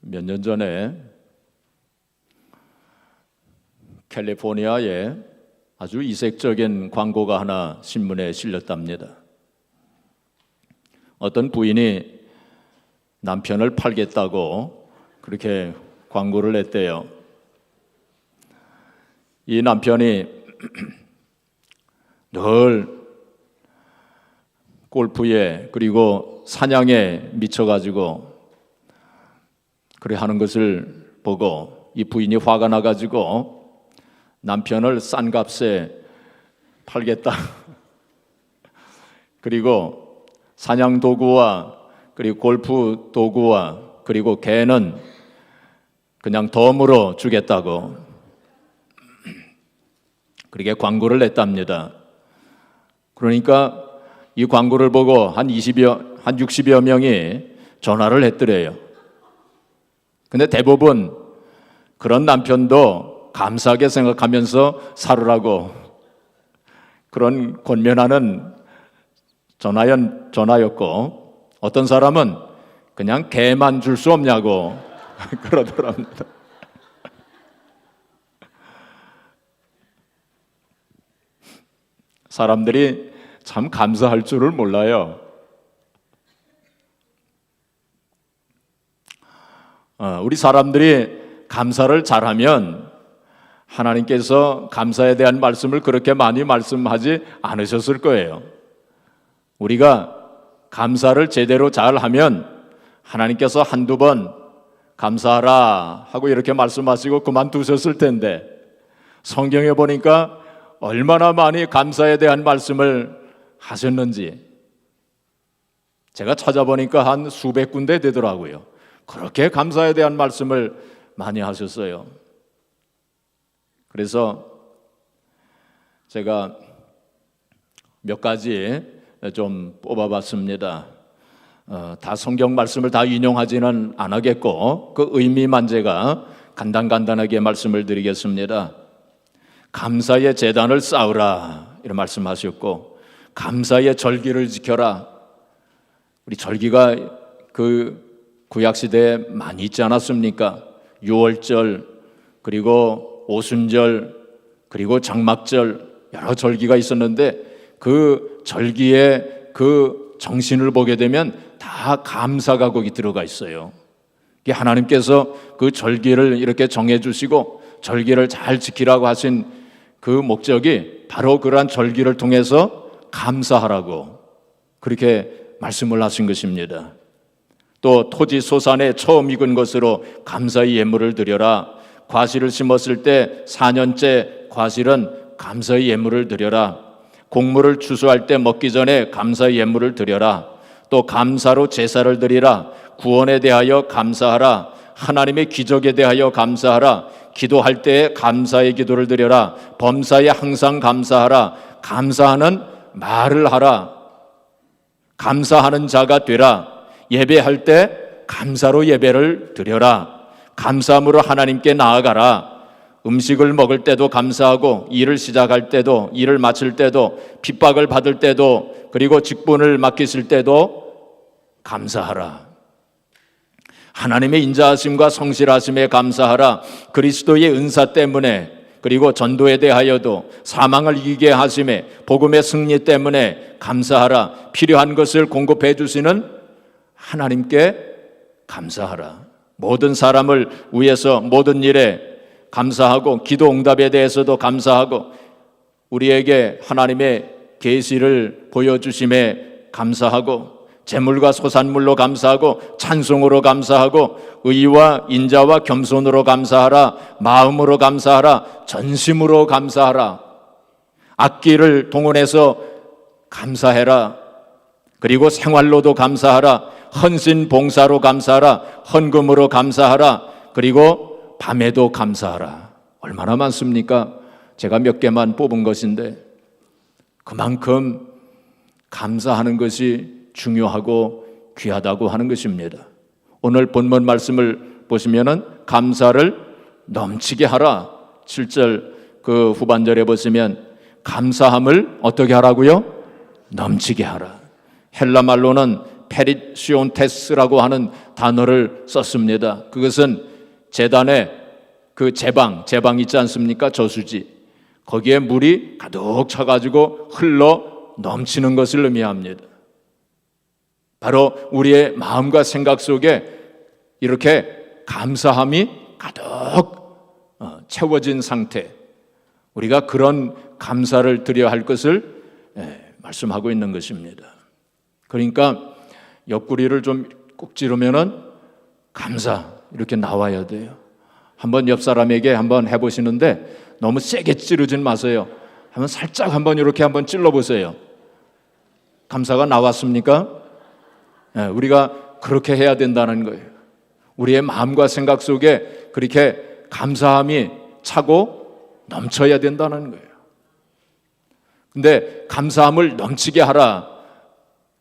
몇 년 전에 캘리포니아에 아주 이색적인 광고가 하나 신문에 실렸답니다. 어떤 부인이 남편을 팔겠다고 그렇게 광고를 냈대요. 이 남편이 늘 골프에 그리고 사냥에 미쳐가지고 그래 하는 것을 보고 이 부인이 화가 나가지고 남편을 싼 값에 팔겠다. 그리고 사냥 도구와 그리고 골프 도구와 그리고 개는 그냥 덤으로 주겠다고 그렇게 광고를 냈답니다. 그러니까 이 광고를 보고 한 60여 명이 전화를 했더래요. 근데 대부분 그런 남편도 감사하게 생각하면서 살으라고 그런 권면하는 전화였고, 어떤 사람은 그냥 개만 줄 수 없냐고 그러더랍니다. 사람들이 참 감사할 줄을 몰라요. 우리 사람들이 감사를 잘하면 하나님께서 감사에 대한 말씀을 그렇게 많이 말씀하지 않으셨을 거예요. 우리가 감사를 제대로 잘하면 하나님께서 한두 번 감사하라 하고 이렇게 말씀하시고 그만두셨을 텐데, 성경에 보니까 얼마나 많이 감사에 대한 말씀을 하셨는지 제가 찾아보니까 한 수백 군데 되더라고요. 그렇게 감사에 대한 말씀을 많이 하셨어요. 그래서 제가 몇 가지 좀 뽑아봤습니다. 다 성경 말씀을 다 인용하지는 않겠고 그 의미만 제가 간단하게 말씀을 드리겠습니다. 감사의 제단을 쌓으라 이런 말씀하셨고, 감사의 절기를 지켜라. 우리 절기가 그 구약시대에 많이 있지 않았습니까? 유월절, 그리고 오순절, 그리고 장막절, 여러 절기가 있었는데 그 절기의 그 정신을 보게 되면 다 감사가 거기 들어가 있어요. 하나님께서 그 절기를 이렇게 정해주시고 절기를 잘 지키라고 하신 그 목적이 바로 그러한 절기를 통해서 감사하라고 그렇게 말씀을 하신 것입니다. 또 토지 소산에 처음 익은 것으로 감사의 예물을 드려라. 과실을 심었을 때 4년째 과실은 감사의 예물을 드려라. 곡물을 추수할 때 먹기 전에 감사의 예물을 드려라. 또 감사로 제사를 드리라. 구원에 대하여 감사하라. 하나님의 기적에 대하여 감사하라. 기도할 때에 감사의 기도를 드려라. 범사에 항상 감사하라. 감사하는 말을 하라. 감사하는 자가 되라. 예배할 때 감사로 예배를 드려라. 감사함으로 하나님께 나아가라. 음식을 먹을 때도 감사하고, 일을 시작할 때도, 일을 마칠 때도, 핍박을 받을 때도, 그리고 직분을 맡기실 때도 감사하라. 하나님의 인자하심과 성실하심에 감사하라. 그리스도의 은사 때문에, 그리고 전도에 대하여도 사망을 이기게 하심에, 복음의 승리 때문에 감사하라. 필요한 것을 공급해 주시는 하나님께 감사하라. 모든 사람을 위해서 모든 일에 감사하고, 기도 응답에 대해서도 감사하고, 우리에게 하나님의 계시를 보여주심에 감사하고, 재물과 소산물로 감사하고, 찬송으로 감사하고, 의와 인자와 겸손으로 감사하라. 마음으로 감사하라. 전심으로 감사하라. 악기를 동원해서 감사해라. 그리고 생활로도 감사하라. 헌신 봉사로 감사하라. 헌금으로 감사하라. 그리고 밤에도 감사하라. 얼마나 많습니까? 제가 몇 개만 뽑은 것인데 그만큼 감사하는 것이 중요하고 귀하다고 하는 것입니다. 오늘 본문 말씀을 보시면은 감사를 넘치게 하라. 7절 그 후반절에 보시면 감사함을 어떻게 하라고요? 넘치게 하라. 헬라 말로는 페리시온테스라고 하는 단어를 썼습니다. 그것은 제단의 그 제방 있지 않습니까? 저수지. 거기에 물이 가득 차가지고 흘러 넘치는 것을 의미합니다. 바로 우리의 마음과 생각 속에 이렇게 감사함이 가득 채워진 상태, 우리가 그런 감사를 드려야 할 것을 말씀하고 있는 것입니다. 그러니까 옆구리를 좀 꾹 찌르면은 감사 이렇게 나와야 돼요. 한번 옆 사람에게 한번 해보시는데 너무 세게 찌르진 마세요. 한번 살짝 한번 이렇게 한번 찔러보세요. 감사가 나왔습니까? 우리가 그렇게 해야 된다는 거예요. 우리의 마음과 생각 속에 그렇게 감사함이 차고 넘쳐야 된다는 거예요. 근데 감사함을 넘치게 하라,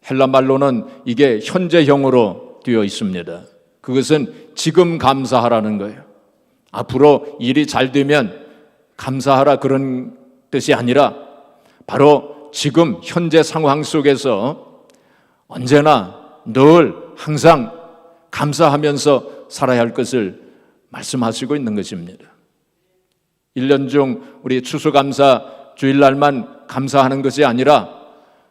헬라 말로는 이게 현재형으로 되어 있습니다. 그것은 지금 감사하라는 거예요. 앞으로 일이 잘 되면 감사하라 그런 뜻이 아니라 바로 지금 현재 상황 속에서 언제나 늘 항상 감사하면서 살아야 할 것을 말씀하시고 있는 것입니다. 1년 중 우리 추수감사 주일날만 감사하는 것이 아니라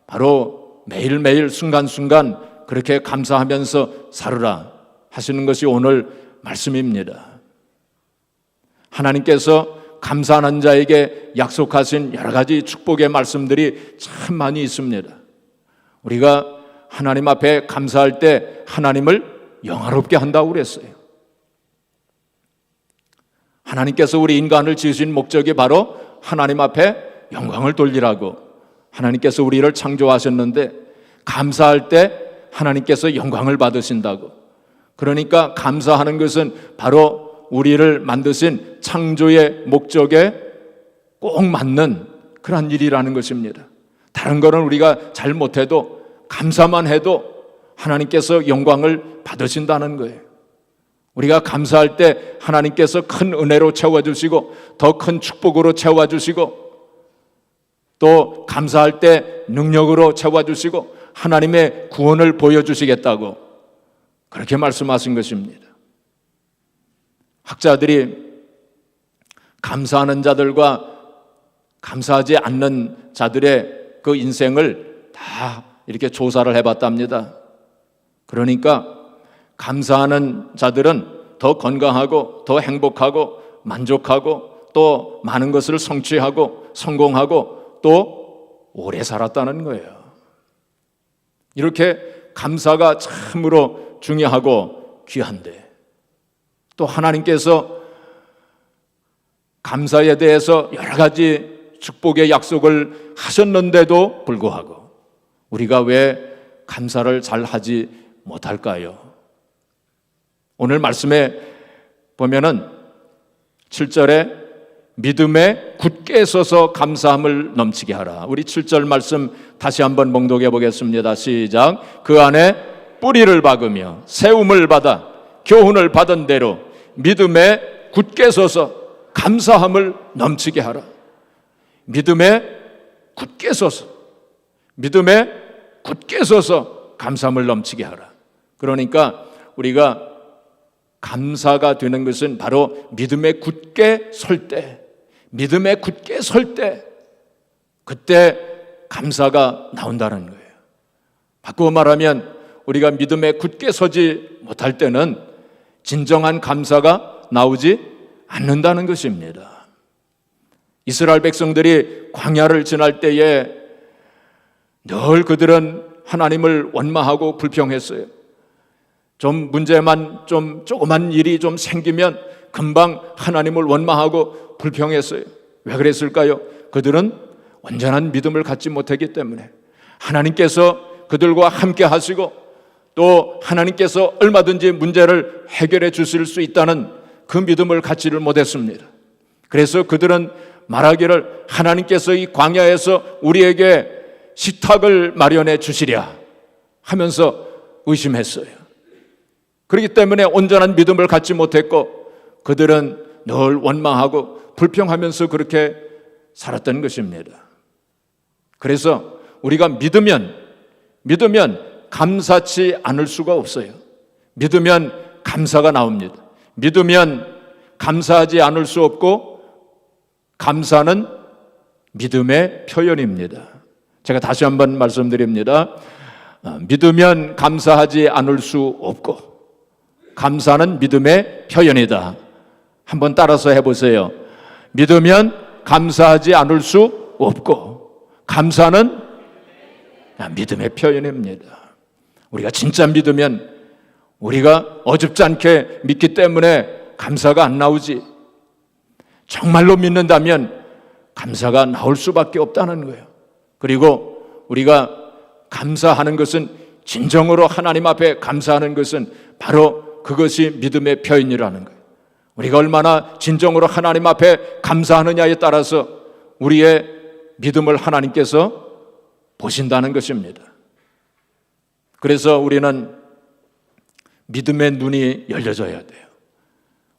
바로 매일매일 순간순간 그렇게 감사하면서 살으라 하시는 것이 오늘 말씀입니다. 하나님께서 감사하는 자에게 약속하신 여러 가지 축복의 말씀들이 참 많이 있습니다. 우리가 하나님 앞에 감사할 때 하나님을 영화롭게 한다고 그랬어요. 하나님께서 우리 인간을 지으신 목적이 바로 하나님 앞에 영광을 돌리라고, 하나님께서 우리를 창조하셨는데 감사할 때 하나님께서 영광을 받으신다고. 그러니까 감사하는 것은 바로 우리를 만드신 창조의 목적에 꼭 맞는 그런 일이라는 것입니다. 다른 거는 우리가 잘 못해도 감사만 해도 하나님께서 영광을 받으신다는 거예요. 우리가 감사할 때 하나님께서 큰 은혜로 채워주시고 더 큰 축복으로 채워주시고 또 감사할 때 능력으로 채워주시고 하나님의 구원을 보여주시겠다고 그렇게 말씀하신 것입니다. 학자들이 감사하는 자들과 감사하지 않는 자들의 그 인생을 다 이렇게 조사를 해봤답니다. 그러니까 감사하는 자들은 더 건강하고 더 행복하고 만족하고 또 많은 것을 성취하고 성공하고 또 오래 살았다는 거예요. 이렇게 감사가 참으로 중요하고 귀한데 또 하나님께서 감사에 대해서 여러 가지 축복의 약속을 하셨는데도 불구하고 우리가 왜 감사를 잘 하지 못할까요? 오늘 말씀에 보면은 7절에 믿음에 굳게 서서 감사함을 넘치게 하라. 우리 7절 말씀 다시 한번 봉독해 보겠습니다. 시작. 그 안에 뿌리를 박으며 세움을 받아 교훈을 받은 대로 믿음에 굳게 서서 감사함을 넘치게 하라. 믿음에 굳게 서서, 믿음에 굳게 서서 감사함을 넘치게 하라. 그러니까 우리가 감사가 되는 것은 바로 믿음에 굳게 설 때, 믿음에 굳게 설 때, 그때 감사가 나온다는 거예요. 바꾸어 말하면 우리가 믿음에 굳게 서지 못할 때는 진정한 감사가 나오지 않는다는 것입니다. 이스라엘 백성들이 광야를 지날 때에 늘 그들은 하나님을 원망하고 불평했어요. 좀 문제만 좀 조그만 일이 좀 생기면 금방 하나님을 원망하고 불평했어요. 왜 그랬을까요? 그들은 완전한 믿음을 갖지 못했기 때문에 하나님께서 그들과 함께 하시고 또 하나님께서 얼마든지 문제를 해결해 주실 수 있다는 그 믿음을 갖지를 못했습니다. 그래서 그들은 말하기를 하나님께서 이 광야에서 우리에게 식탁을 마련해 주시랴 하면서 의심했어요. 그렇기 때문에 온전한 믿음을 갖지 못했고 그들은 늘 원망하고 불평하면서 그렇게 살았던 것입니다. 그래서 우리가 믿으면 감사치 않을 수가 없어요. 믿으면 감사가 나옵니다. 믿으면 감사하지 않을 수 없고, 감사는 믿음의 표현입니다. 제가 다시 한번 말씀드립니다. 믿으면 감사하지 않을 수 없고, 감사는 믿음의 표현이다. 한번 따라서 해보세요. 믿으면 감사하지 않을 수 없고, 감사는 믿음의 표현입니다. 우리가 진짜 믿으면, 우리가 어줍지 않게 믿기 때문에 감사가 안 나오지, 정말로 믿는다면 감사가 나올 수밖에 없다는 거예요. 그리고 우리가 감사하는 것은, 진정으로 하나님 앞에 감사하는 것은 바로 그것이 믿음의 표현이라는 거예요. 우리가 얼마나 진정으로 하나님 앞에 감사하느냐에 따라서 우리의 믿음을 하나님께서 보신다는 것입니다. 그래서 우리는 믿음의 눈이 열려져야 돼요.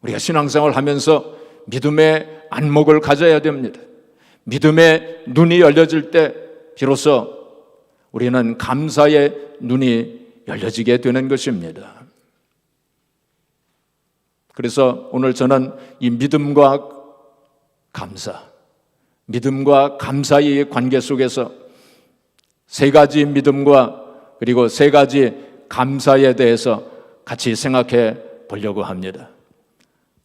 우리가 신앙생활을 하면서 믿음의 안목을 가져야 됩니다. 믿음의 눈이 열려질 때 비로소 우리는 감사의 눈이 열려지게 되는 것입니다. 그래서 오늘 저는 이 믿음과 감사의 관계 속에서 세 가지 믿음과 그리고 세 가지 감사에 대해서 같이 생각해 보려고 합니다.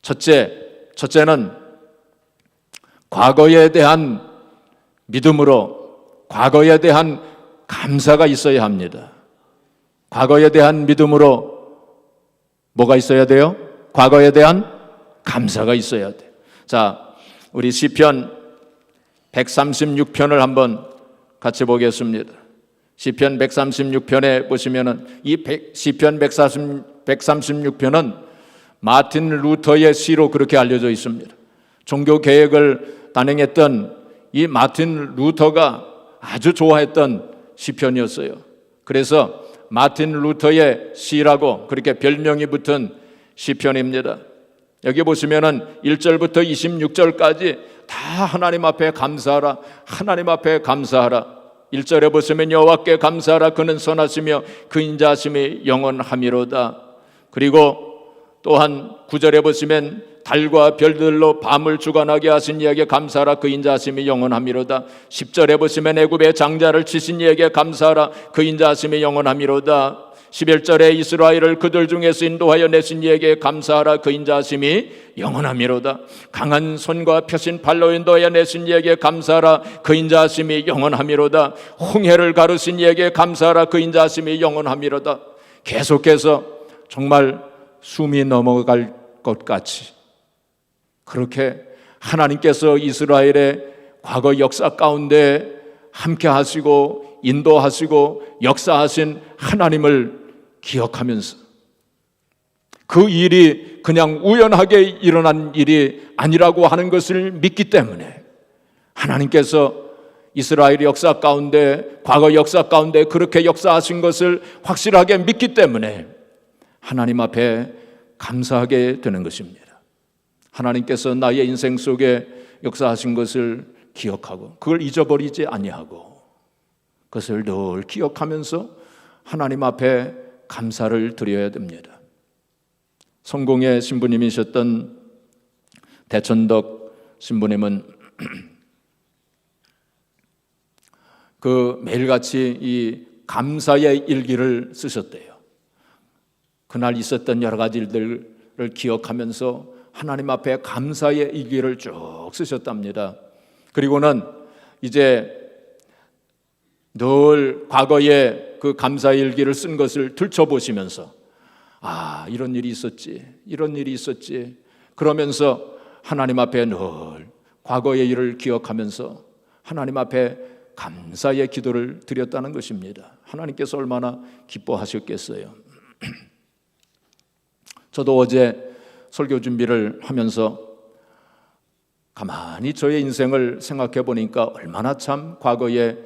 첫째는 과거에 대한 믿음으로 과거에 대한 감사가 있어야 합니다. 과거에 대한 믿음으로 뭐가 있어야 돼요? 과거에 대한 감사가 있어야 돼요. 자, 우리 시편 136편을 한번 같이 보겠습니다. 시편 136편에 보시면은 이 시편 136편은 마틴 루터의 시로 그렇게 알려져 있습니다. 종교 개혁을 단행했던 이 마틴 루터가 아주 좋아했던 시편이었어요. 그래서 마틴 루터의 시라고 그렇게 별명이 붙은 시편입니다. 여기 보시면은 1절부터 26절까지 다 하나님 앞에 감사하라, 하나님 앞에 감사하라. 1절에 보시면 여호와께 감사하라, 그는 선하시며 그 인자하심이 영원하미로다. 그리고 또한 9절에 보시면 달과 별들로 밤을 주관하게 하신 이에게 감사하라, 그 인자하심이 영원하미로다. 10절에 보시면 애굽의 장자를 치신 이에게 감사하라, 그 인자하심이 영원하미로다. 11절에 이스라엘을 그들 중에서 인도하여 내신 이에게 감사하라, 그 인자하심이 영원하미로다. 강한 손과 펴신 팔로 인도하여 내신 이에게 감사하라, 그 인자하심이 영원하미로다. 홍해를 가르신 이에게 감사하라, 그 인자하심이 영원하미로다. 계속해서 정말 숨이 넘어갈 것 같이 그렇게 하나님께서 이스라엘의 과거 역사 가운데 함께 하시고 인도하시고 역사하신 하나님을 기억하면서 그 일이 그냥 우연하게 일어난 일이 아니라고 하는 것을 믿기 때문에 하나님께서 이스라엘 역사 가운데, 과거 역사 가운데 그렇게 역사하신 것을 확실하게 믿기 때문에 하나님 앞에 감사하게 되는 것입니다. 하나님께서 나의 인생 속에 역사하신 것을 기억하고 그걸 잊어버리지 아니하고 그것을 늘 기억하면서 하나님 앞에 감사를 드려야 됩니다. 성공의 신부님이셨던 대천덕 신부님은 그 매일같이 이 감사의 일기를 쓰셨대요. 그날 있었던 여러 가지 일들을 기억하면서 하나님 앞에 감사의 일기를 쭉 쓰셨답니다. 그리고는 이제 늘 과거에 그 감사의 일기를 쓴 것을 들춰보시면서 이런 일이 있었지, 이런 일이 있었지 그러면서 하나님 앞에 늘 과거의 일을 기억하면서 하나님 앞에 감사의 기도를 드렸다는 것입니다. 하나님께서 얼마나 기뻐하셨겠어요. 저도 어제 설교 준비를 하면서 가만히 저의 인생을 생각해 보니까 얼마나 참 과거에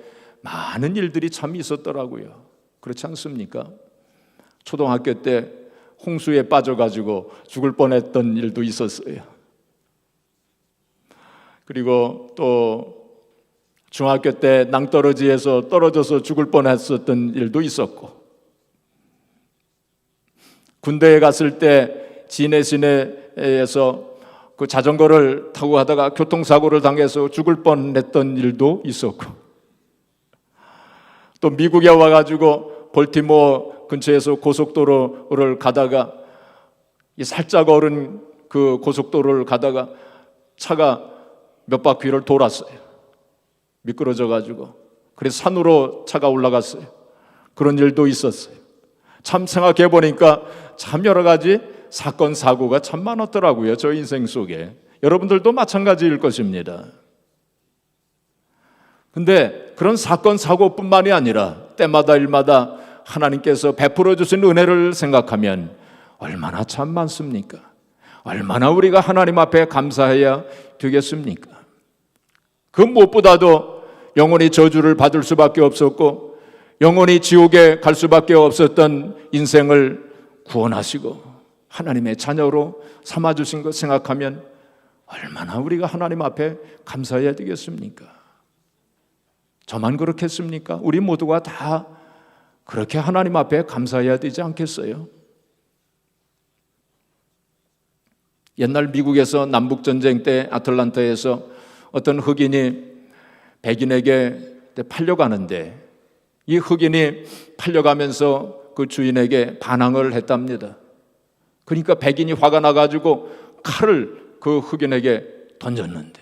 많은 일들이 참 있었더라고요. 그렇지 않습니까? 초등학교 때 홍수에 빠져가지고 죽을 뻔했던 일도 있었어요. 그리고 또 중학교 때 낭떠러지에서 떨어져서 죽을 뻔했었던 일도 있었고, 군대에 갔을 때 지네시내에서 그 자전거를 타고 가다가 교통사고를 당해서 죽을 뻔했던 일도 있었고, 또 미국에 와가지고 볼티모어 근처에서 고속도로를 가다가 이 살짝 얼은 그 고속도로를 가다가 차가 몇 바퀴를 돌았어요. 미끄러져가지고. 그래서 산으로 차가 올라갔어요. 그런 일도 있었어요. 참 생각해 보니까 참 여러 가지 사건 사고가 참 많았더라고요. 저 인생 속에. 여러분들도 마찬가지일 것입니다. 근데 그런 사건 사고뿐만이 아니라 때마다 일마다 하나님께서 베풀어 주신 은혜를 생각하면 얼마나 참 많습니까? 얼마나 우리가 하나님 앞에 감사해야 되겠습니까? 그 무엇보다도 영원히 저주를 받을 수밖에 없었고 영원히 지옥에 갈 수밖에 없었던 인생을 구원하시고 하나님의 자녀로 삼아주신 것 생각하면 얼마나 우리가 하나님 앞에 감사해야 되겠습니까? 저만 그렇겠습니까? 우리 모두가 다 그렇게 하나님 앞에 감사해야 되지 않겠어요? 옛날 미국에서 남북전쟁 때 아틀란타에서 어떤 흑인이 백인에게 팔려가는데 이 흑인이 팔려가면서 그 주인에게 반항을 했답니다. 그러니까 백인이 화가 나가지고 칼을 그 흑인에게 던졌는데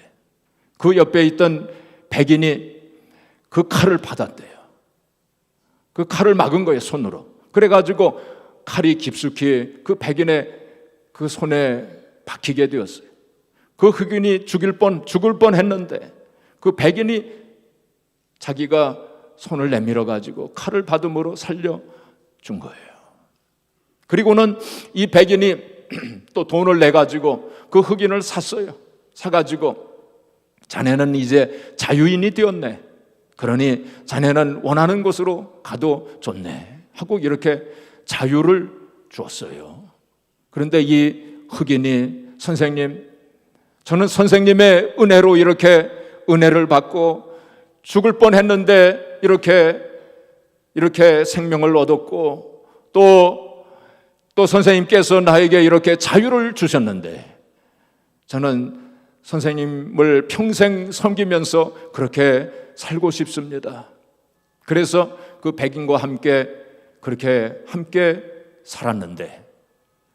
그 옆에 있던 백인이 그 칼을 받았대요. 그 칼을 막은 거예요, 손으로. 그래가지고 칼이 깊숙이 그 백인의 그 손에 박히게 되었어요. 그 흑인이 죽을 뻔 했는데 그 백인이 자기가 손을 내밀어 가지고 칼을 받음으로 살려준 거예요. 그리고는 이 백인이 또 돈을 내 가지고 그 흑인을 샀어요. 사가지고 자네는 이제 자유인이 되었네. 그러니 자네는 원하는 곳으로 가도 좋네 하고 이렇게 자유를 주었어요. 그런데 이 흑인이 선생님, 저는 선생님의 은혜로 이렇게 은혜를 받고 죽을 뻔했는데 이렇게 생명을 얻었고 또 선생님께서 나에게 이렇게 자유를 주셨는데 저는 선생님을 평생 섬기면서 그렇게 살고 싶습니다. 그래서 그 백인과 함께 그렇게 함께 살았는데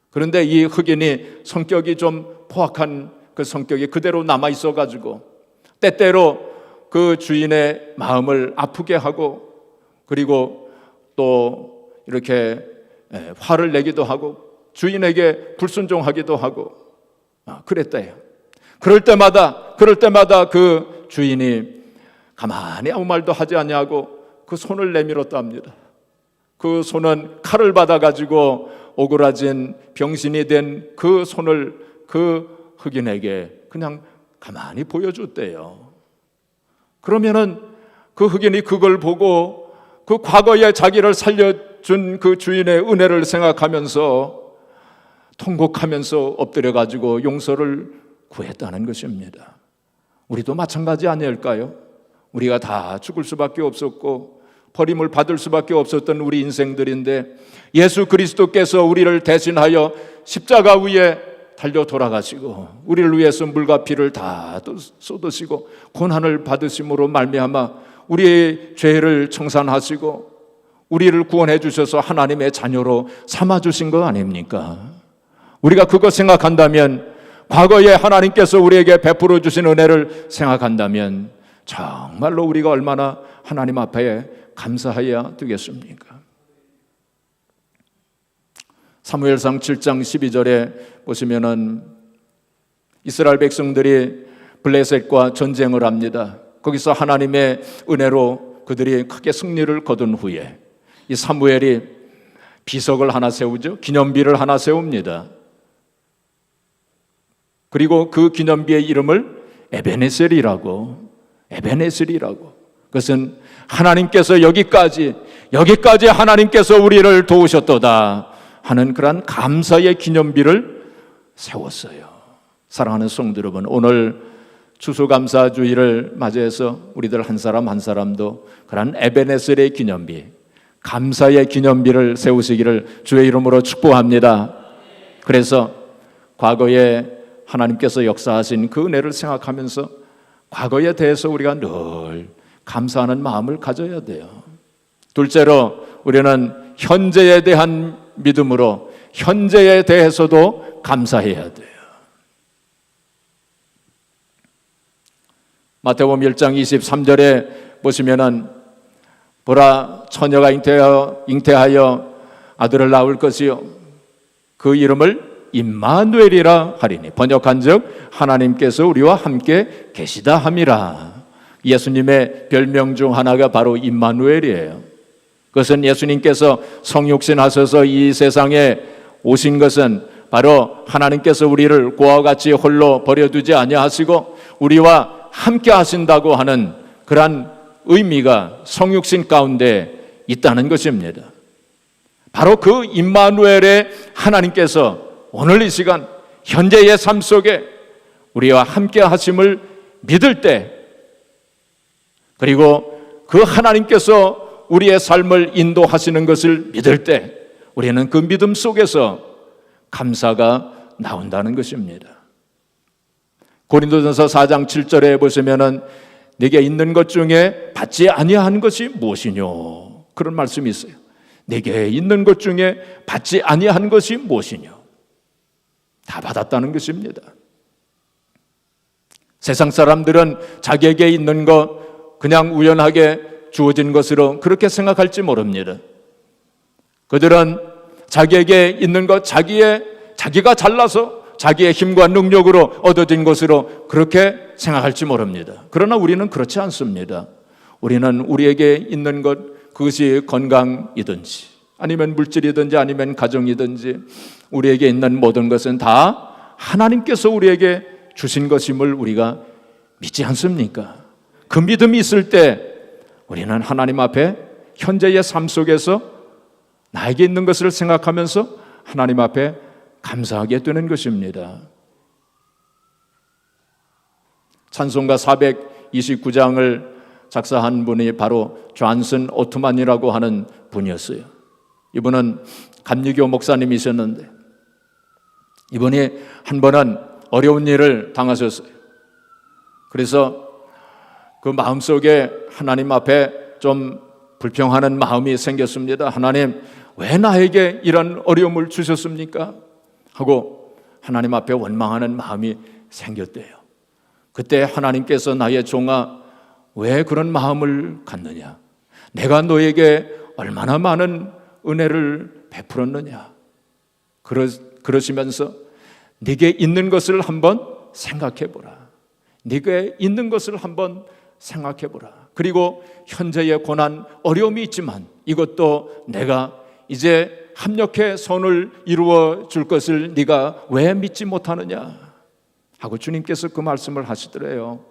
그런데 이 흑인이 성격이 좀 포악한 그 성격이 그대로 남아 있어 가지고 때때로 그 주인의 마음을 아프게 하고 그리고 또 이렇게 화를 내기도 하고 주인에게 불순종하기도 하고 그랬대요. 그럴 때마다 그 주인이 가만히 아무 말도 하지 아니하고 그 손을 내밀었답니다. 그 손은 칼을 받아가지고 오그라진 병신이 된 그 손을 그 흑인에게 그냥 가만히 보여줬대요. 그러면은 그 흑인이 그걸 보고 그 과거에 자기를 살려준 그 주인의 은혜를 생각하면서 통곡하면서 엎드려가지고 용서를 구했다는 것입니다. 우리도 마찬가지 아닐까요? 우리가 다 죽을 수밖에 없었고 버림을 받을 수밖에 없었던 우리 인생들인데 예수 그리스도께서 우리를 대신하여 십자가 위에 달려 돌아가시고 우리를 위해서 물과 피를 다 쏟으시고 고난을 받으심으로 말미암아 우리의 죄를 청산하시고 우리를 구원해 주셔서 하나님의 자녀로 삼아주신 거 아닙니까? 우리가 그거 생각한다면 과거에 하나님께서 우리에게 베풀어 주신 은혜를 생각한다면 정말로 우리가 얼마나 하나님 앞에 감사해야 되겠습니까? 사무엘상 7장 12절에 보시면은 이스라엘 백성들이 블레셋과 전쟁을 합니다. 거기서 하나님의 은혜로 그들이 크게 승리를 거둔 후에 이 사무엘이 비석을 하나 세우죠. 기념비를 하나 세웁니다. 그리고 그 기념비의 이름을 에베네셀이라고. 그것은 하나님께서 여기까지 하나님께서 우리를 도우셨도다 하는 그러한 감사의 기념비를 세웠어요. 사랑하는 성도 여러분, 오늘 추수감사주의를 맞이해서 우리들 한 사람 한 사람도 그러한 에베네셀의 기념비, 감사의 기념비를 세우시기를 주의 이름으로 축복합니다. 그래서 과거에 하나님께서 역사하신 그 은혜를 생각하면서 과거에 대해서 우리가 늘 감사하는 마음을 가져야 돼요. 둘째로 우리는 현재에 대한 믿음으로 현재에 대해서도 감사해야 돼요. 마태복음 1장 23절에 보시면은 보라 처녀가 잉태하여 아들을 낳을 것이요 그 이름을 임마누엘이라 하리니 번역한즉 하나님께서 우리와 함께 계시다 함이라. 예수님의 별명 중 하나가 바로 임마누엘이에요. 그것은 예수님께서 성육신 하셔서 이 세상에 오신 것은 바로 하나님께서 우리를 고와 같이 홀로 버려두지 아니하시고 우리와 함께 하신다고 하는 그러한 의미가 성육신 가운데 있다는 것입니다. 바로 그 임마누엘의 하나님께서 오늘 이 시간 현재의 삶 속에 우리와 함께 하심을 믿을 때, 그리고 그 하나님께서 우리의 삶을 인도하시는 것을 믿을 때 우리는 그 믿음 속에서 감사가 나온다는 것입니다. 고린도전서 4장 7절에 보시면은 내게 있는 것 중에 받지 아니한 것이 무엇이뇨? 그런 말씀이 있어요. 내게 있는 것 중에 받지 아니한 것이 무엇이뇨? 다 받았다는 것입니다. 세상 사람들은 자기에게 있는 것 그냥 우연하게 주어진 것으로 그렇게 생각할지 모릅니다. 그들은 자기에게 있는 것 자기가 잘나서 자기의 힘과 능력으로 얻어진 것으로 그렇게 생각할지 모릅니다. 그러나 우리는 그렇지 않습니다. 우리는 우리에게 있는 것, 그것이 건강이든지 아니면 물질이든지 아니면 가정이든지 우리에게 있는 모든 것은 다 하나님께서 우리에게 주신 것임을 우리가 믿지 않습니까? 그 믿음이 있을 때 우리는 하나님 앞에 현재의 삶 속에서 나에게 있는 것을 생각하면서 하나님 앞에 감사하게 되는 것입니다. 찬송가 429장을 작사한 분이 바로 존슨 오트만이라고 하는 분이었어요. 이분은 감리교 목사님이셨는데 이분이 한 번은 어려운 일을 당하셨어요. 그래서 그 마음속에 하나님 앞에 좀 불평하는 마음이 생겼습니다. 하나님, 왜 나에게 이런 어려움을 주셨습니까? 하고 하나님 앞에 원망하는 마음이 생겼대요. 그때 하나님께서 나의 종아, 왜 그런 마음을 갖느냐? 내가 너에게 얼마나 많은 은혜를 베풀었느냐? 그러시면서 네게 있는 것을 한번 생각해보라. 네게 있는 것을 한번 생각해보라. 그리고 현재의 고난, 어려움이 있지만 이것도 내가 이제 합력해 선을 이루어 줄 것을 네가 왜 믿지 못하느냐 하고 주님께서 그 말씀을 하시더래요.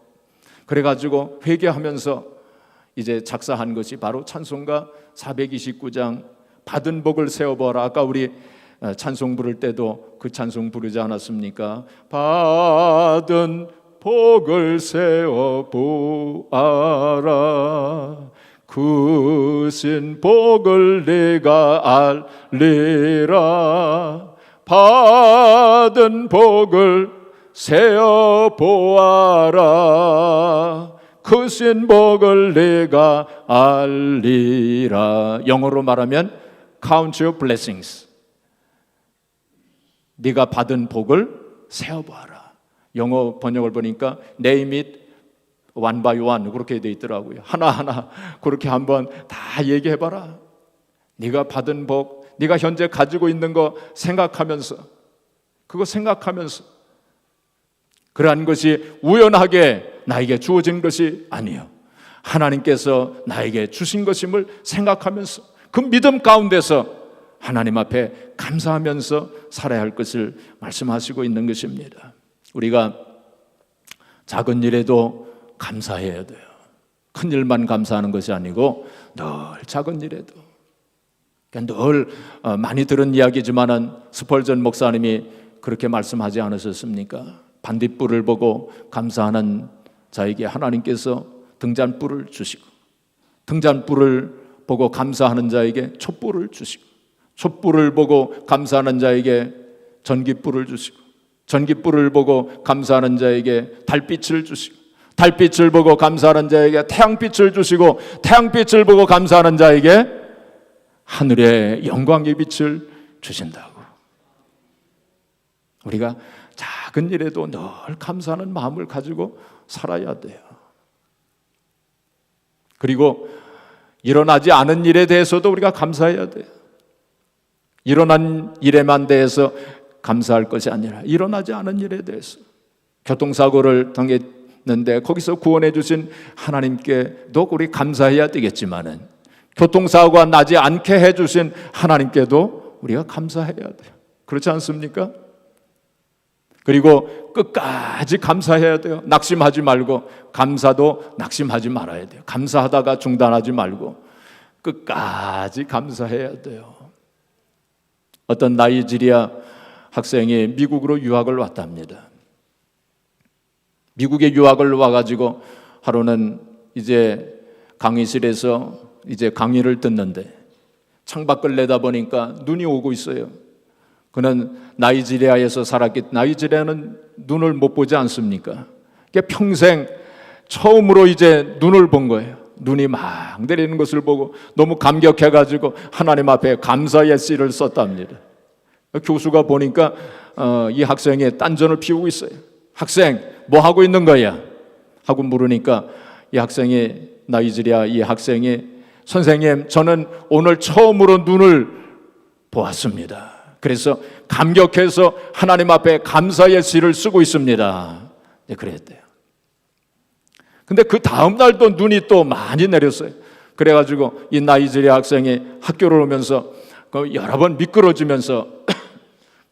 그래가지고 회개하면서 이제 작사한 것이 바로 찬송가 429장 받은 복을 세어보아라. 아까 우리 찬송 부를 때도 그 찬송 부르지 않았습니까? 받은 복을 세어보아라. 크신 복을 내가 알리라. 받은 복을 세어보아라. 크신 복을 내가 알리라. 영어로 말하면 Count your blessings. 네가 받은 복을 세어보아라. 영어 번역을 보니까 Name it one by one 그렇게 돼 있더라고요. 하나하나 그렇게 한번 다 얘기해봐라. 네가 받은 복, 네가 현재 가지고 있는 거 생각하면서, 그거 생각하면서, 그러한 것이 우연하게 나에게 주어진 것이 아니요, 하나님께서 나에게 주신 것임을 생각하면서 그 믿음 가운데서 하나님 앞에 감사하면서 살아야 할 것을 말씀하시고 있는 것입니다. 우리가 작은 일에도 감사해야 돼요. 큰 일만 감사하는 것이 아니고 늘 작은 일에도. 그러니까 늘 많이 들은 이야기지만은 스펄전 목사님이 그렇게 말씀하지 않으셨습니까? 반딧불을 보고 감사하는 자에게 하나님께서 등잔불을 주시고 등잔불을 보고 감사하는 자에게 촛불을 주시고, 촛불을 보고 감사하는 자에게 전깃불을 주시고, 전깃불을 보고 감사하는 자에게 달빛을 주시고, 달빛을 보고 감사하는 자에게 태양빛을 주시고, 태양빛을 보고 감사하는 자에게 하늘의 영광의 빛을 주신다고. 우리가 작은 일에도 늘 감사하는 마음을 가지고 살아야 돼요. 그리고 일어나지 않은 일에 대해서도 우리가 감사해야 돼요. 일어난 일에만 대해서 감사할 것이 아니라 일어나지 않은 일에 대해서, 교통사고를 당했는데 거기서 구원해 주신 하나님께도 우리 감사해야 되겠지만은, 교통사고가 나지 않게 해주신 하나님께도 우리가 감사해야 돼요. 그렇지 않습니까? 그리고 끝까지 감사해야 돼요. 낙심하지 말고, 감사도 낙심하지 말아야 돼요. 감사하다가 중단하지 말고 끝까지 감사해야 돼요. 어떤 나이지리아 학생이 미국으로 유학을 왔답니다. 미국에 유학을 와가지고 하루는 이제 강의실에서 이제 강의를 듣는데 창밖을 내다보니까 눈이 오고 있어요. 그는 나이지리아에서 살았기, 나이지리아는 눈을 못 보지 않습니까? 평생 처음으로 이제 눈을 본 거예요. 눈이 막 내리는 것을 보고 너무 감격해가지고 하나님 앞에 감사의 씨를 썼답니다. 교수가 보니까 이 학생이 딴전을 피우고 있어요. 학생, 뭐 하고 있는 거야? 하고 물으니까 이 학생이, 나이지리아 이 학생이, 선생님, 저는 오늘 처음으로 눈을 보았습니다. 그래서 감격해서 하나님 앞에 감사의 시를 쓰고 있습니다. 네, 그랬대요. 근데 그 다음 날도 눈이 또 많이 내렸어요. 그래가지고 이 나이지리아 학생이 학교를 오면서 여러 번 미끄러지면서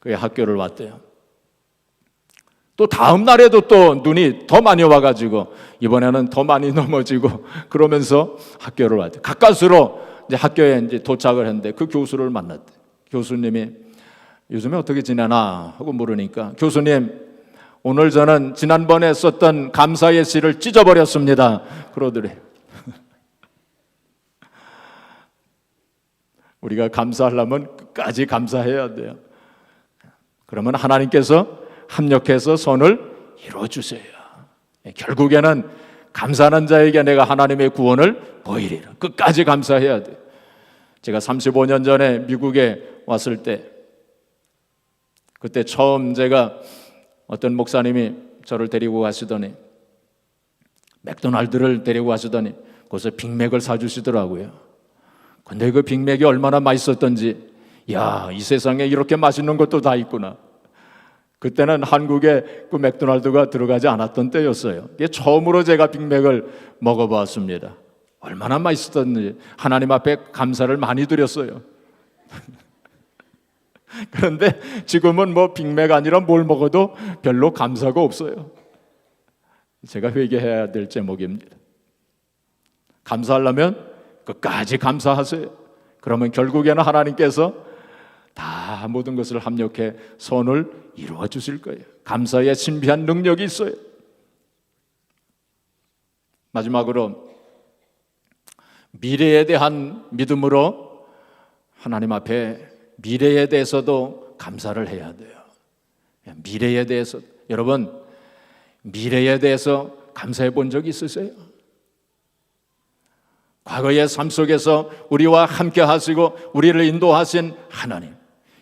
그 학교를 왔대요. 또 다음 날에도 또 눈이 더 많이 와가지고 이번에는 더 많이 넘어지고 그러면서 학교를 왔대요. 가까스로 이제 학교에 이제 도착을 했는데 그 교수를 만났대. 교수님이 요즘에 어떻게 지내나 하고 물으니까, 교수님, 오늘 저는 지난번에 썼던 감사의 시를 찢어버렸습니다. 그러더래. 우리가 감사하려면 끝까지 감사해야 돼요. 그러면 하나님께서 합력해서 선을 이루어주세요. 결국에는 감사하는 자에게 내가 하나님의 구원을 보이리라. 끝까지 감사해야 돼요. 제가 35년 전에 미국에 왔을 때, 그때 처음 제가 어떤 목사님이 저를 데리고 가시더니, 맥도날드를 데리고 가시더니 거기서 빅맥을 사주시더라고요. 근데 그 빅맥이 얼마나 맛있었던지, 야, 이 세상에 이렇게 맛있는 것도 다 있구나. 그때는 한국에 그 맥도날드가 들어가지 않았던 때였어요. 이게 처음으로 제가 빅맥을 먹어봤습니다. 얼마나 맛있었던지 하나님 앞에 감사를 많이 드렸어요. 그런데 지금은 뭐 빅맥 아니라 뭘 먹어도 별로 감사가 없어요. 제가 회개해야 될 제목입니다. 감사하려면 끝까지 감사하세요. 그러면 결국에는 하나님께서 다 모든 것을 합력해 선을 이루어 주실 거예요. 감사의 신비한 능력이 있어요. 마지막으로 미래에 대한 믿음으로 하나님 앞에 미래에 대해서도 감사를 해야 돼요. 미래에 대해서, 여러분, 미래에 대해서 감사해 본 적 있으세요? 과거의 삶 속에서 우리와 함께 하시고 우리를 인도하신 하나님,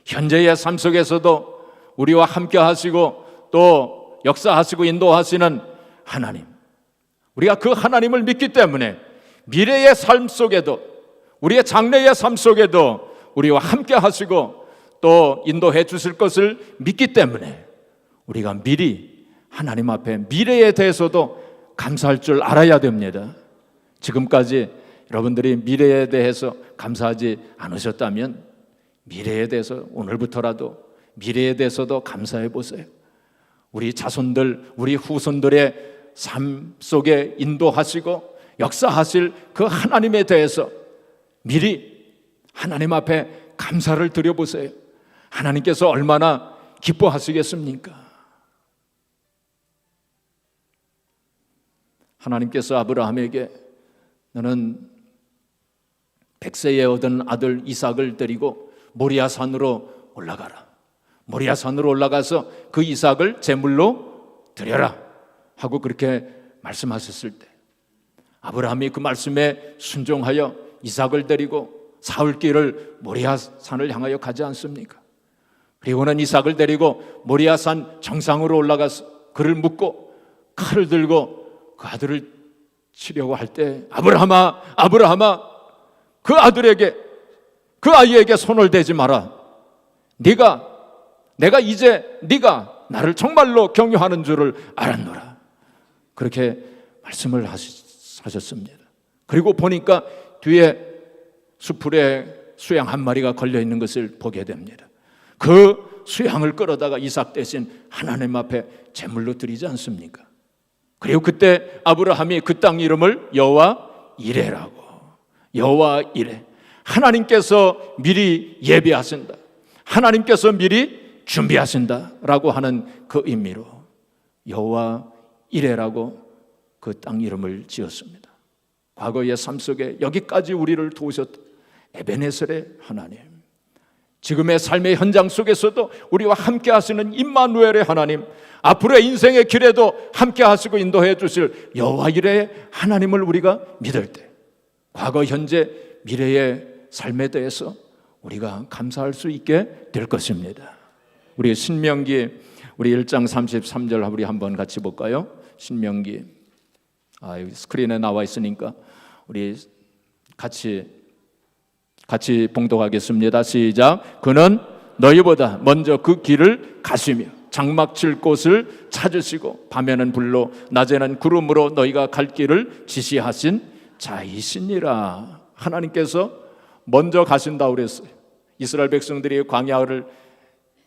현재의 삶 속에서도 우리와 함께 하시고 또 역사하시고 인도하시는 하나님, 우리가 그 하나님을 믿기 때문에 미래의 삶 속에도, 우리의 장래의 삶 속에도 우리와 함께 하시고 또 인도해 주실 것을 믿기 때문에 우리가 미리 하나님 앞에 미래에 대해서도 감사할 줄 알아야 됩니다. 지금까지 여러분들이 미래에 대해서 감사하지 않으셨다면 미래에 대해서 오늘부터라도 미래에 대해서도 감사해 보세요. 우리 자손들, 우리 후손들의 삶 속에 인도하시고 역사하실 그 하나님에 대해서 미리 하나님 앞에 감사를 드려보세요. 하나님께서 얼마나 기뻐하시겠습니까? 하나님께서 아브라함에게 너는 100세에 얻은 아들 이삭을 데리고 모리아 산으로 올라가라. 모리아 산으로 올라가서 그 이삭을 제물로 드려라 하고 그렇게 말씀하셨을 때 아브라함이 그 말씀에 순종하여 이삭을 데리고 사흘길을 모리아 산을 향하여 가지 않습니까? 그리고는 이삭을 데리고 모리아 산 정상으로 올라가서 그를 묶고 칼을 들고 그 아들을 치려고 할 때 아브라함아, 아브라함아, 그 아들에게, 그 아이에게 손을 대지 마라. 내가 이제 네가 나를 정말로 경유하는 줄을 알았노라. 그렇게 말씀을 하셨습니다. 그리고 보니까 뒤에 수풀에 수양 한 마리가 걸려 있는 것을 보게 됩니다. 그 수양을 끌어다가 이삭 대신 하나님 앞에 제물로 드리지 않습니까? 그리고 그때 아브라함이 그 땅 이름을 여호와 이레라고, 여호와 이레, 하나님께서 미리 예비하신다, 하나님께서 미리 준비하신다라고 하는 그 의미로 여호와 이레라고 그 땅 이름을 지었습니다. 과거의 삶 속에 여기까지 우리를 도우셨던 에베네셀의 하나님, 지금의 삶의 현장 속에서도 우리와 함께 하시는 임마누엘의 하나님, 앞으로의 인생의 길에도 함께 하시고 인도해 주실 여호와 이레의 하나님을 우리가 믿을 때 과거, 현재, 미래의 삶에 대해서 우리가 감사할 수 있게 될 것입니다. 우리 신명기 우리 1장 33절 우리 한번 같이 볼까요? 신명기 여기 스크린에 나와 있으니까 우리 같이 봉독하겠습니다. 시작. 그는 너희보다 먼저 그 길을 가시며 장막 칠 곳을 찾으시고 밤에는 불로 낮에는 구름으로 너희가 갈 길을 지시하신 자이시니라. 하나님께서 먼저 가신다고 그랬어요. 이스라엘 백성들이 광야를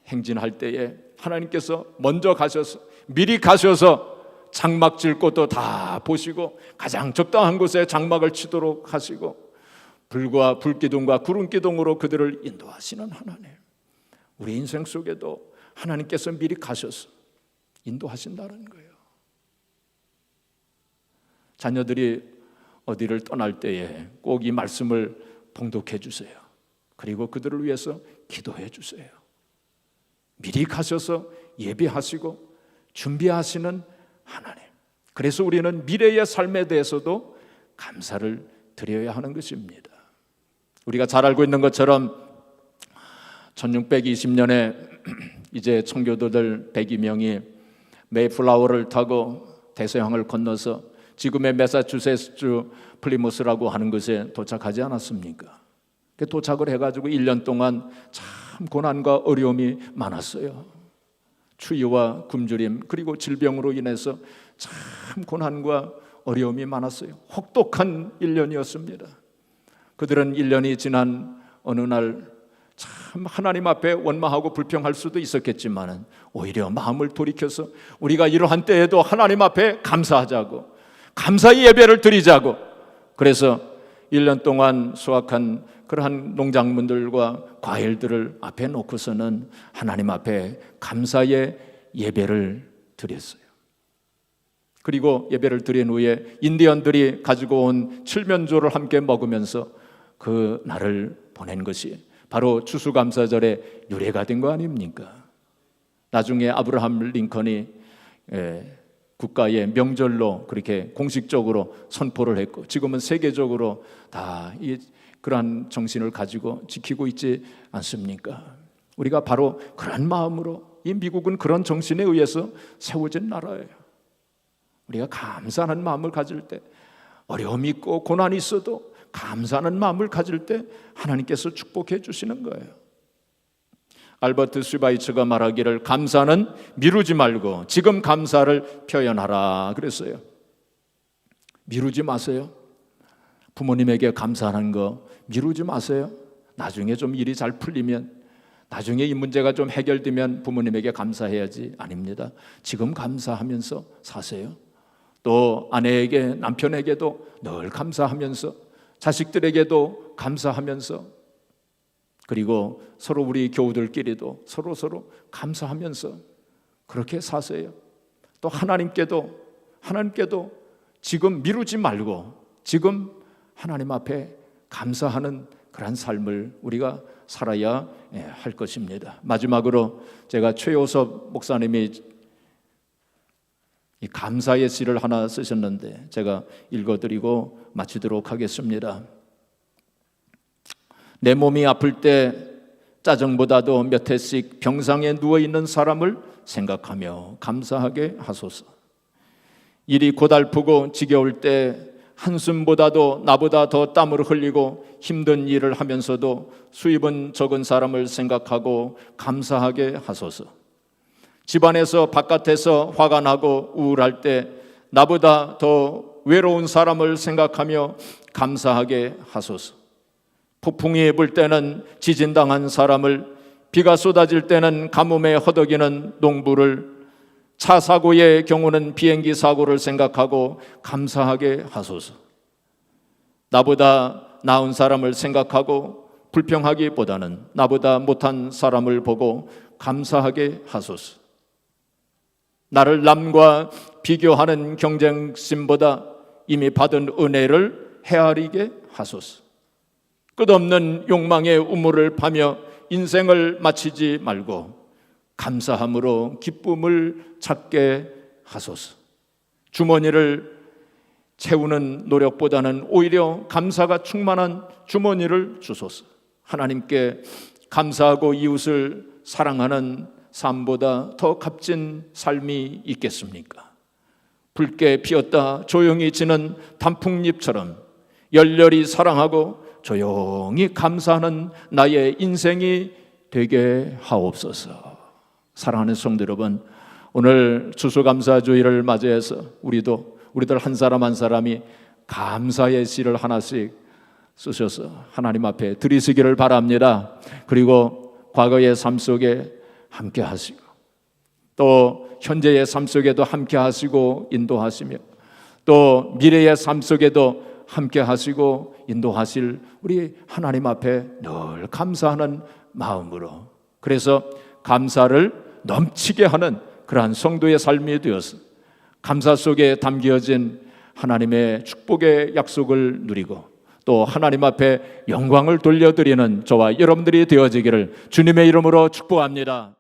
행진할 때에 하나님께서 먼저 가셔서 미리 가셔서 장막 칠 곳도 다 보시고 가장 적당한 곳에 장막을 치도록 하시고 불과 불기둥과 구름기둥으로 그들을 인도하시는 하나님, 우리 인생 속에도 하나님께서 미리 가셔서 인도하신다는 거예요. 자녀들이 어디를 떠날 때에 꼭 이 말씀을 봉독해 주세요. 그리고 그들을 위해서 기도해 주세요. 미리 가셔서 예비하시고 준비하시는 하나님, 그래서 우리는 미래의 삶에 대해서도 감사를 드려야 하는 것입니다. 우리가 잘 알고 있는 것처럼 1620년에 이제 청교도들 102명이 메이플라워를 타고 대서양을 건너서 지금의 매사추세츠 플리무스라고 하는 곳에 도착하지 않았습니까? 도착을 해가지고 1년 동안 참 고난과 어려움이 많았어요. 추위와 굶주림 그리고 질병으로 인해서 참 고난과 어려움이 많았어요. 혹독한 1년이었습니다. 그들은 1년이 지난 어느 날 참 하나님 앞에 원망하고 불평할 수도 있었겠지만 오히려 마음을 돌이켜서 우리가 이러한 때에도 하나님 앞에 감사하자고, 감사의 예배를 드리자고, 그래서 1년 동안 수확한 그러한 농작물들과 과일들을 앞에 놓고서는 하나님 앞에 감사의 예배를 드렸어요. 그리고 예배를 드린 후에 인디언들이 가지고 온 칠면조를 함께 먹으면서 그 날을 보낸 것이 바로 추수감사절의 유래가 된 거 아닙니까? 나중에 아브라함 링컨이 국가의 명절로 그렇게 공식적으로 선포를 했고 지금은 세계적으로 다 그러한 정신을 가지고 지키고 있지 않습니까? 우리가 바로 그런 마음으로, 이 미국은 그런 정신에 의해서 세워진 나라예요. 우리가 감사하는 마음을 가질 때, 어려움이 있고 고난이 있어도 감사하는 마음을 가질 때 하나님께서 축복해 주시는 거예요. 알버트 슈바이처가 말하기를 감사는 미루지 말고 지금 감사를 표현하라 그랬어요. 미루지 마세요. 부모님에게 감사하는 거 미루지 마세요. 나중에 좀 일이 잘 풀리면, 나중에 이 문제가 좀 해결되면 부모님에게 감사해야지. 아닙니다. 지금 감사하면서 사세요. 또 아내에게, 남편에게도 늘 감사하면서, 자식들에게도 감사하면서, 그리고 서로 우리 교우들끼리도 서로 감사하면서 그렇게 사세요. 또 하나님께도 지금 미루지 말고 지금 하나님 앞에 감사하는 그런 삶을 우리가 살아야 할 것입니다. 마지막으로 제가 최효섭 목사님이 이 감사의 시를 하나 쓰셨는데 제가 읽어드리고 마치도록 하겠습니다. 내 몸이 아플 때 짜증보다도 몇 해씩 병상에 누워있는 사람을 생각하며 감사하게 하소서. 일이 고달프고 지겨울 때 한숨보다도 나보다 더 땀을 흘리고 힘든 일을 하면서도 수입은 적은 사람을 생각하고 감사하게 하소서. 집안에서 바깥에서 화가 나고 우울할 때 나보다 더 외로운 사람을 생각하며 감사하게 하소서. 폭풍이 불 때는 지진당한 사람을, 비가 쏟아질 때는 가뭄에 허덕이는 농부를, 차 사고의 경우는 비행기 사고를 생각하고 감사하게 하소서. 나보다 나은 사람을 생각하고 불평하기보다는 나보다 못한 사람을 보고 감사하게 하소서. 나를 남과 비교하는 경쟁심보다 이미 받은 은혜를 헤아리게 하소서. 끝없는 욕망의 우물을 파며 인생을 마치지 말고 감사함으로 기쁨을 찾게 하소서. 주머니를 채우는 노력보다는 오히려 감사가 충만한 주머니를 주소서. 하나님께 감사하고 이웃을 사랑하는 삶보다 더 값진 삶이 있겠습니까? 붉게 피었다 조용히 지는 단풍잎처럼 열렬히 사랑하고 조용히 감사하는 나의 인생이 되게 하옵소서. 사랑하는 성도 여러분, 오늘 추수감사주일을 맞이해서 우리들 한 사람 한 사람이 감사의 시를 하나씩 쓰셔서 하나님 앞에 드리시기를 바랍니다. 그리고 과거의 삶 속에 함께 하시고 또 현재의 삶 속에도 함께 하시고 인도하시며 또 미래의 삶 속에도 함께 하시고 인도하실 우리 하나님 앞에 늘 감사하는 마음으로, 그래서 감사를 넘치게 하는 그러한 성도의 삶이 되어서 감사 속에 담겨진 하나님의 축복의 약속을 누리고 또 하나님 앞에 영광을 돌려드리는 저와 여러분들이 되어지기를 주님의 이름으로 축복합니다.